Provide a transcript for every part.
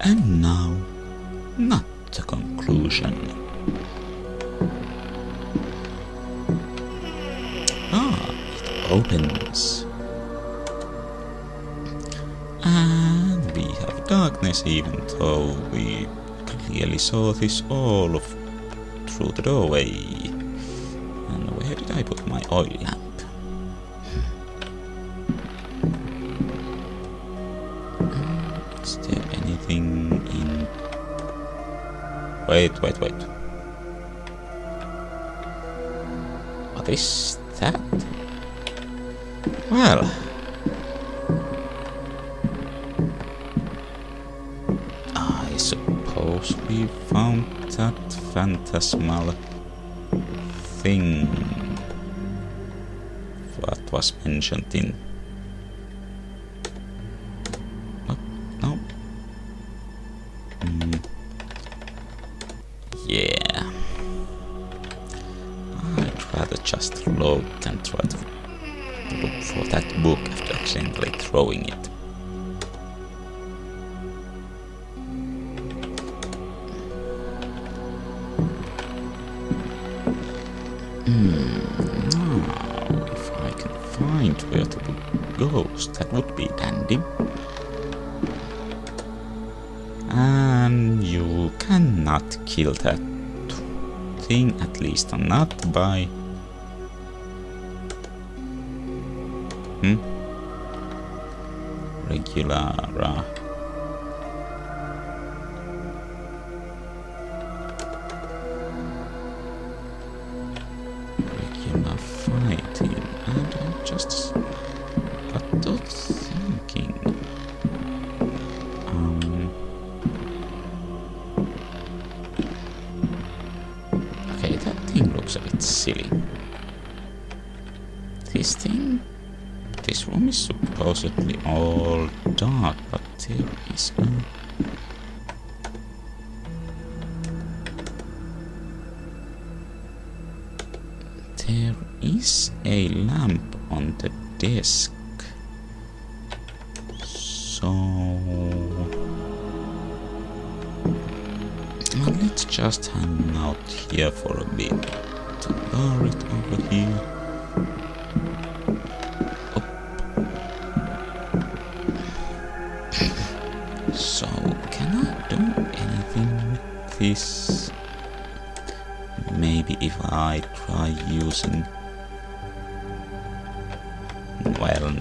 And now, not the conclusion. It opens. And we have darkness, even though we clearly saw this all through the doorway. And where did I put my oil lamp? Is there anything in... Wait. What is that? Well... I suppose we found that phantasmal thing what was mentioned in... Oh, no. Yeah. I'd rather just load than try to look for that book after accidentally throwing it. Now, if I can find where the book goes, that would be dandy. And you cannot kill that thing, at least not by... regular... regular fighting. And I just got to thinking... Okay, that thing looks a bit silly. This thing... This room is supposedly all dark, but there is a... There is a lamp on the desk. So... Well, let's just hang out here for a bit. Lower it over here. So, can I do anything with this? Maybe if I try using... Well...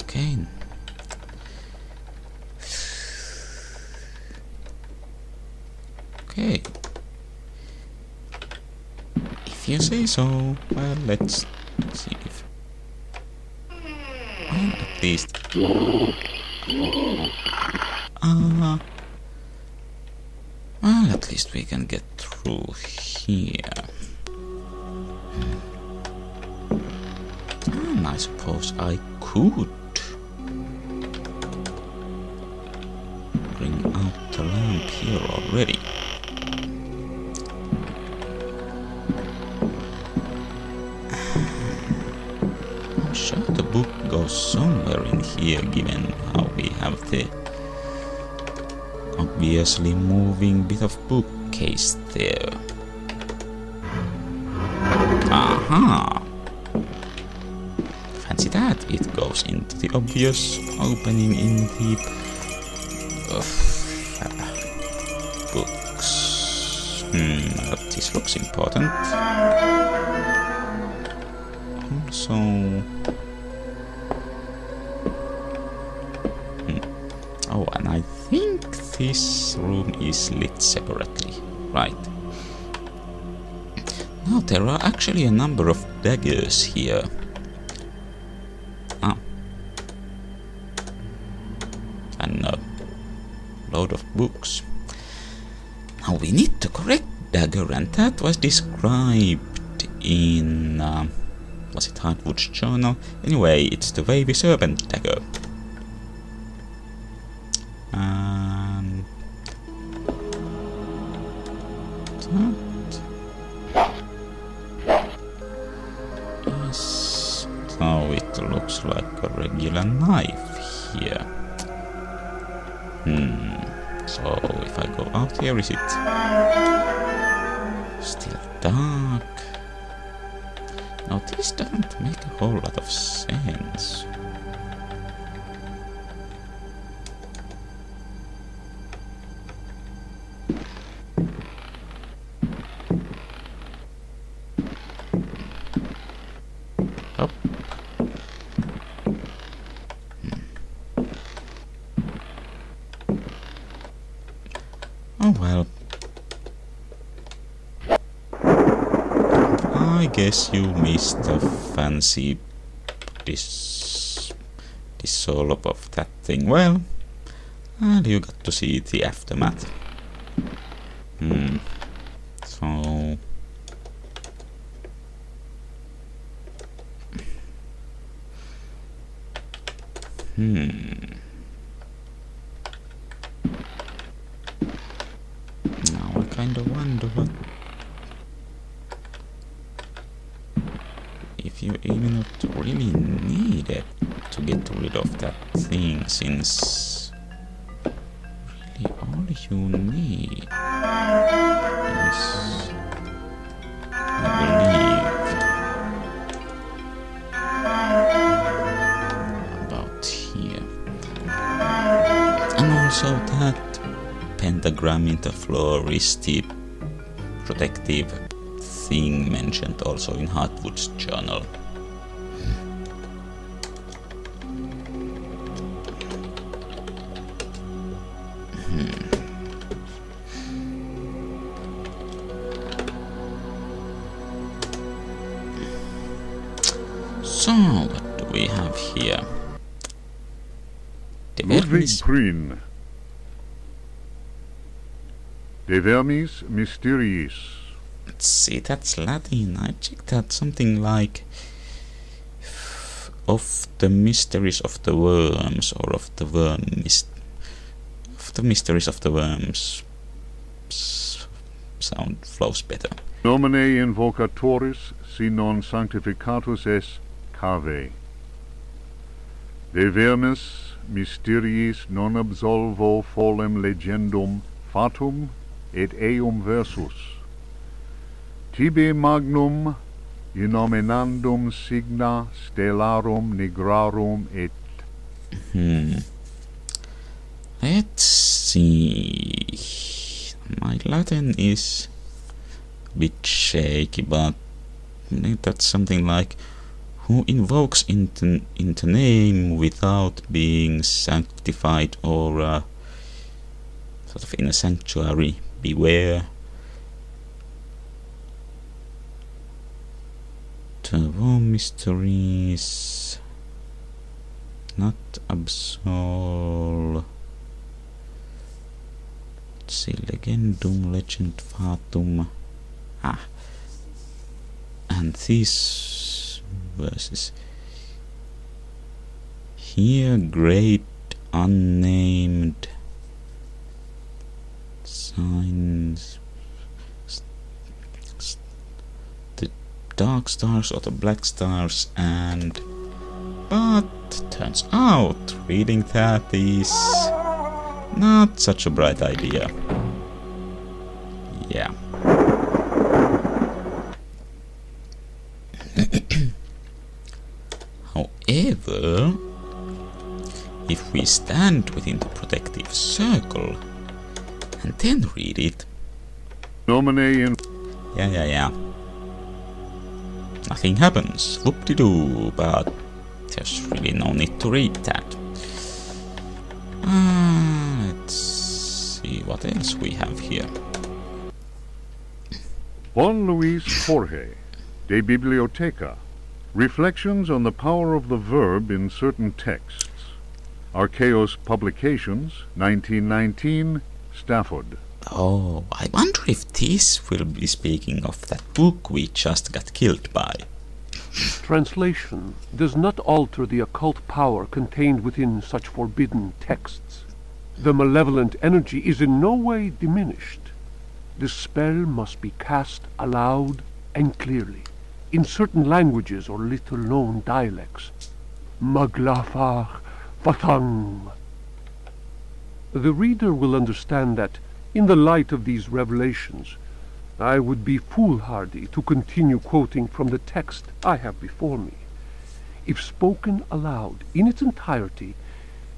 Okay. Okay. If you say so, well, let's see if... Well, at least... well, at least we can get through here. And I suppose I could bring out the lamp here already. I'm sure the book goes somewhere in here, given how we have the obviously moving bit of bookcase there. Aha! Fancy that, it goes into the obvious opening in the books. But this looks important. Also... Oh, and I think this room is lit separately, right? Now there are actually a number of daggers here. Ah. And a load of books. Now we need the correct dagger, and that was described in... was it Hardwood's journal? Anyway, it's the wavy serpent dagger. And... that is... So it looks like a regular knife here? So if I go out here, is it still dark? Now this doesn't make a whole lot of sense. Up. Oh well. I guess you missed the fancy dissolve of that thing. Well, and you got to see the aftermath. So now I kind of wonder what if you even not really need it to get rid of that thing, since really all you need is, I believe, about here. And also that pentagram in the floor is the protective thing mentioned also in Hartwood's journal. So, what do we have here? The Ludwig Green. De vermis mysteriis. Let's see, that's Latin. I checked that something like of the mysteries of the worms, or of the of the mysteries of the worms. Sound flows better. Nomine invocatoris si non sanctificatus es cave. De vermis mysteriis non absolvo folem legendum fatum et eum versus. Tibi magnum innominandum signa stellarum nigrarum et... Let's see... My Latin is a bit shaky, but that's something like who invokes into name without being sanctified, or sort of in a sanctuary, beware. Worm mysteries, not absol. Let's see, legendum, legend, fatum. And these verses here, great unnamed signs. Dark stars or the black stars, and but turns out reading that is not such a bright idea. Yeah. However, if we stand within the protective circle and then read it, yeah. Nothing happens, whoop-de-doo, but there's really no need to read that. Let's see what else we have here. Juan Luis Jorge, De Biblioteca. Reflections on the power of the verb in certain texts. Archaeos Publications, 1919, Stafford. Oh, I wonder if this will be speaking of that book we just got killed by. Translation does not alter the occult power contained within such forbidden texts. The malevolent energy is in no way diminished. The spell must be cast aloud and clearly, in certain languages or little-known dialects. Maglafar Fatang. The reader will understand that, in the light of these revelations, I would be foolhardy to continue quoting from the text I have before me. If spoken aloud in its entirety,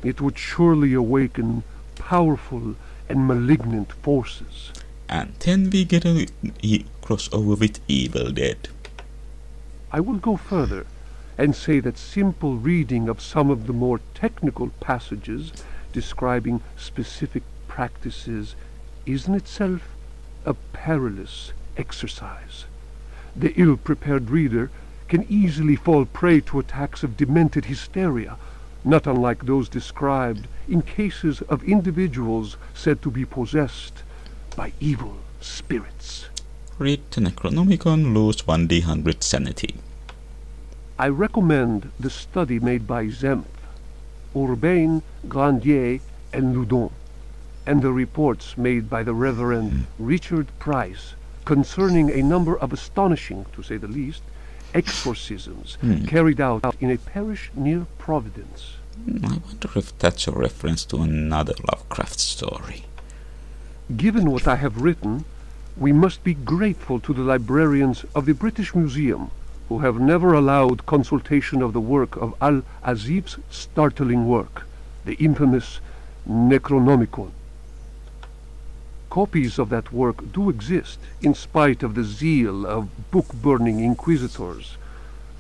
it would surely awaken powerful and malignant forces. And then we get a crossover with Evil Dead. I will go further and say that simple reading of some of the more technical passages describing specific practices is in itself a perilous exercise. The ill-prepared reader can easily fall prey to attacks of demented hysteria, not unlike those described in cases of individuals said to be possessed by evil spirits. Read the Necronomicon, lose 1d100 sanity. I recommend the study made by Zemf, Urbain, Grandier, and Loudon, and the reports made by the Reverend Richard Price concerning a number of astonishing, to say the least, exorcisms carried out in a parish near Providence. I wonder if that's a reference to another Lovecraft story. Given what I have written, we must be grateful to the librarians of the British Museum, who have never allowed consultation of the work of Al-Azif's startling work, the infamous Necronomicon. Copies of that work do exist, in spite of the zeal of book-burning inquisitors.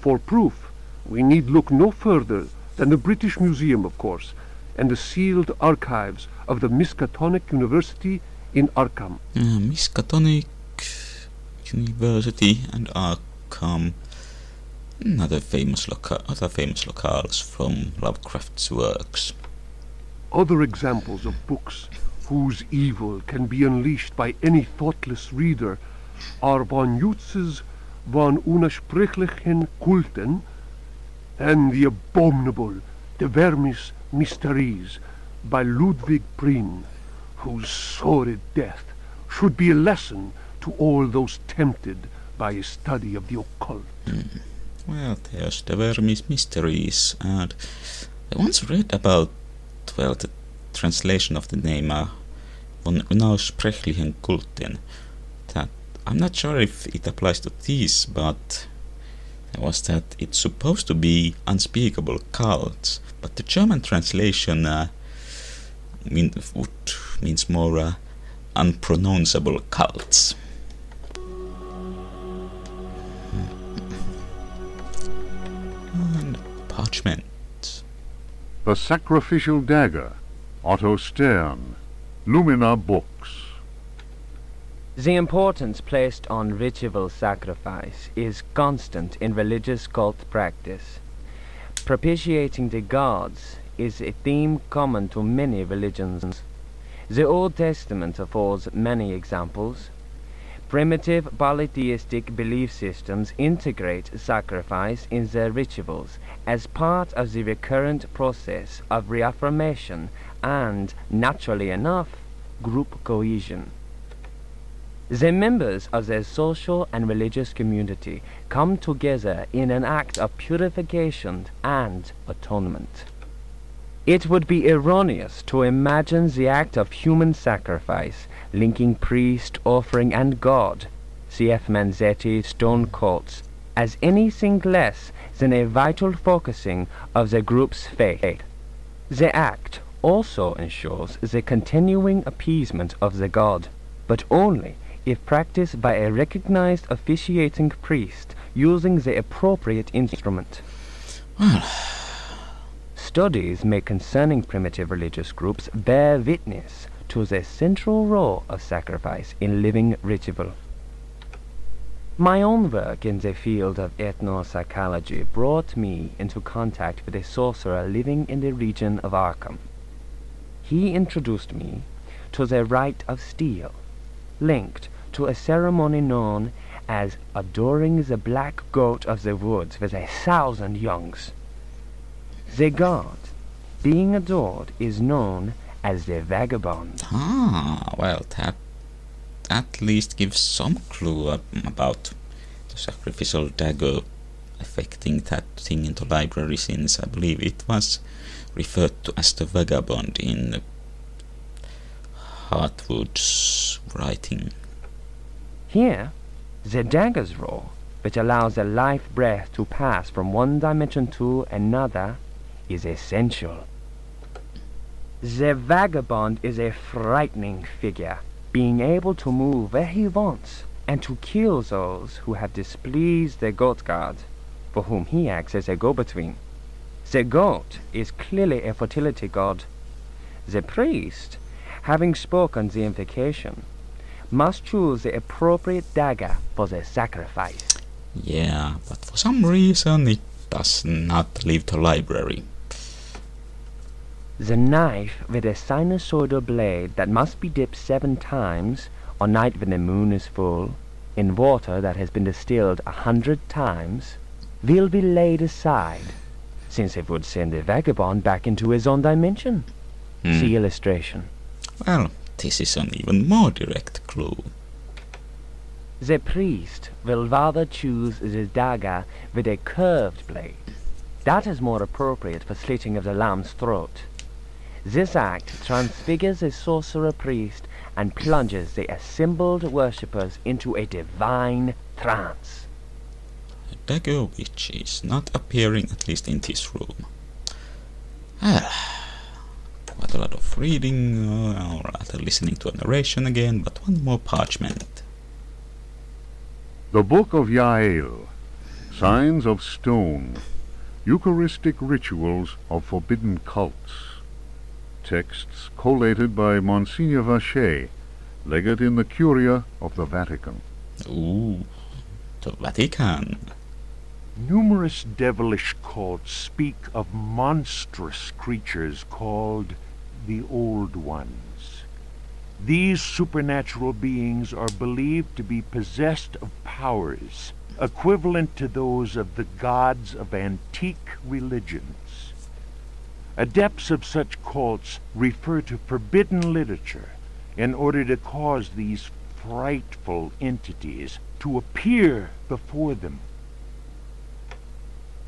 For proof, we need look no further than the British Museum, of course, and the sealed archives of the Miskatonic University in Arkham. Miskatonic University and Arkham. Other famous locales from Lovecraft's works. Other examples of books whose evil can be unleashed by any thoughtless reader are von Jutz's von Unersprechlichen Kulten and the abominable De Vermis Mysteries by Ludwig Prien, whose sordid death should be a lesson to all those tempted by a study of the occult. Well, there's the Vermis Mysteries, and I once read about, well, the translation of the name von Unersprechlichen Kulten. That I'm not sure if it applies to these, but it was that it's supposed to be unspeakable cults, but the German translation means more unpronounceable cults. And parchment. The Sacrificial Dagger, Otto Stern, Lumina Books. The importance placed on ritual sacrifice is constant in religious cult practice. Propitiating the gods is a theme common to many religions. The Old Testament affords many examples. Primitive polytheistic belief systems integrate sacrifice in their rituals as part of the recurrent process of reaffirmation and, naturally enough, group cohesion. The members of their social and religious community come together in an act of purification and atonement. It would be erroneous to imagine the act of human sacrifice linking priest, offering, and God, C.F. Manzetti's stone cults, as anything less than a vital focusing of the group's faith. The act also ensures the continuing appeasement of the god, but only if practiced by a recognized officiating priest using the appropriate instrument. Well, studies made concerning primitive religious groups bear witness to the central role of sacrifice in living ritual. My own work in the field of ethnopsychology brought me into contact with a sorcerer living in the region of Arkham. He introduced me to the rite of steel, linked to a ceremony known as adoring the black goat of the woods with 1,000 youngs. The god being adored is known as the vagabond. Well, that at least gives some clue about the sacrificial dagger affecting that thing in the library, since I believe it was referred to as the vagabond in Hartwood's writing. Here, the dagger's role, which allows the life breath to pass from one dimension to another, is essential. The vagabond is a frightening figure, being able to move where he wants and to kill those who have displeased the goat god, for whom he acts as a go-between. The goat is clearly a fertility god. The priest, having spoken the invocation, must choose the appropriate dagger for the sacrifice. Yeah, but for some reason it does not leave the library. The knife with a sinusoidal blade that must be dipped 7 times on night when the moon is full in water that has been distilled 100 times will be laid aside, since it would send the vagabond back into his own dimension. See illustration. Well, this is an even more direct clue. The priest will rather choose the dagger with a curved blade. That is more appropriate for slitting of the lamb's throat. This act transfigures the sorcerer priest and plunges the assembled worshippers into a divine trance. The dagger which is not appearing, at least in this room. Quite a lot of reading, or rather listening to a narration again, but one more parchment. The Book of Yael, Signs of Stone, Eucharistic Rituals of Forbidden Cults. Texts collated by Monsignor Vacher, legate in the Curia of the Vatican. Ooh, the Vatican. Numerous devilish cults speak of monstrous creatures called the Old Ones. These supernatural beings are believed to be possessed of powers equivalent to those of the gods of antique religions. Adepts of such cults refer to forbidden literature in order to cause these frightful entities to appear before them.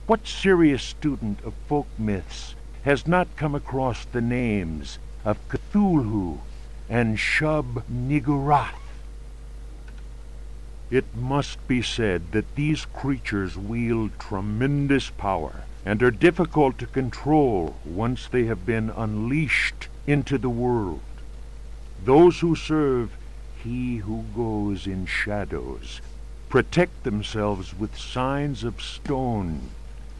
What serious student of folk myths has not come across the names of Cthulhu and Shub-Niggurath? It must be said that these creatures wield tremendous power and are difficult to control once they have been unleashed into the world. Those who serve He who goes in shadows protect themselves with signs of stone,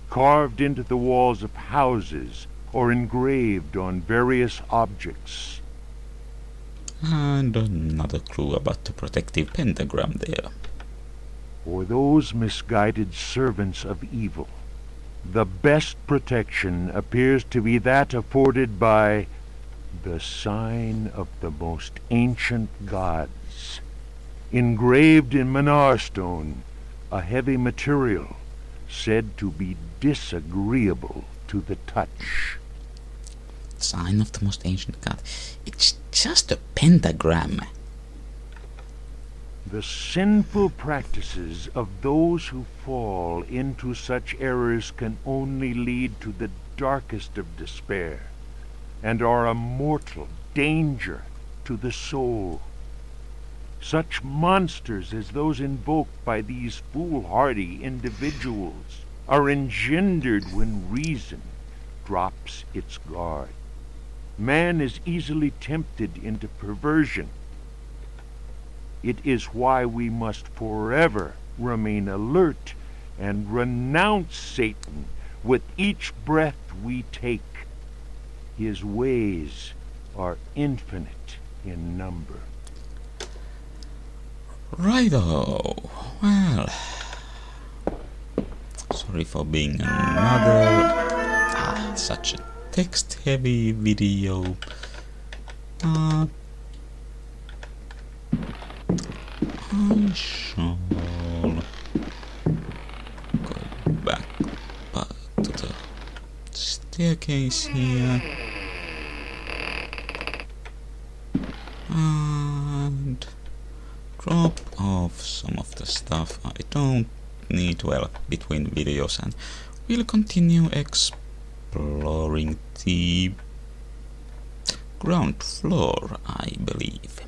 carved into the walls of houses or engraved on various objects. And another clue about the protective pentagram there. For those misguided servants of evil, the best protection appears to be that afforded by the sign of the most ancient gods, engraved in Manar stone, a heavy material said to be disagreeable to the touch. Sign of the most ancient god. It's just a pentagram. The sinful practices of those who fall into such errors can only lead to the darkest of despair, and are a mortal danger to the soul. Such monsters as those invoked by these foolhardy individuals are engendered when reason drops its guard. Man is easily tempted into perversion. It is why we must forever remain alert and renounce Satan with each breath we take. His ways are infinite in number. Righto. Well, sorry for being another such a text-heavy video. I shall go back to the staircase here and drop off some of the stuff I don't need, well, between videos, and we'll continue exploring the ground floor, I believe.